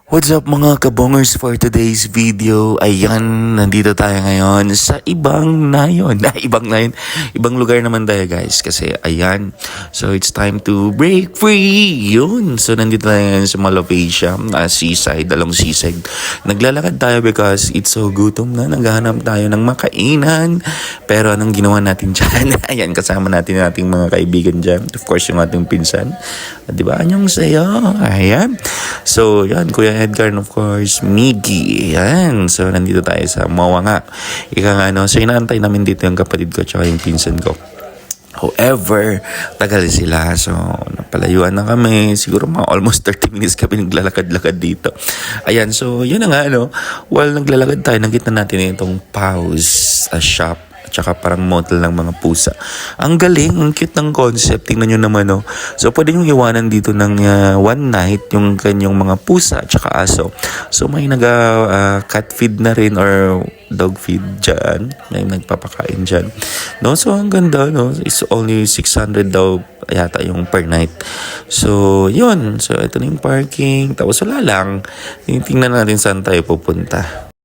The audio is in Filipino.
What's up mga kabongers, for today's video? Ayan, nandito tayo ngayon sa ibang nayon. Ibang lugar naman tayo guys. Kasi ayan, so it's time to break free. Yun, so nandito tayo ngayon sa Malavesia, seaside, along seaside. Naglalakad tayo because it's so gutom na. Naghahanap tayo ng makainan. Pero anong ginawa natin dyan? Ayan, kasama natin yung ating mga kaibigan dyan. Of course, yung ating pinsan. Diba? Anyong sayo? Ayan. So, yan, Kuya Edgar, and of course, Miggy. Yan. So, nandito tayo sa Mawanga. So, inaantay namin dito yung kapatid ko tsaka yung pinsan ko. However, tagal sila. So, napalayuan na kami. Siguro mga almost 30 minutes kami naglalakad-lakad dito. Ayan. So, yun na nga, while naglalakad tayo, nakita natin itong Pause shop. Tsaka parang motel ng mga pusa. Ang galing, ang cute ng concept. Tingnan nyo naman, So, pwede nyo iwanan dito ng one night yung kanyang mga pusa tsaka aso. So, may cat feed na rin or dog feed dyan. May nagpapakain dyan. So, ang ganda, It's only 600 daw yata yung per night. So, yun. So, ito na yung parking. Tapos, wala lang. Tingnan natin saan tayo pupunta.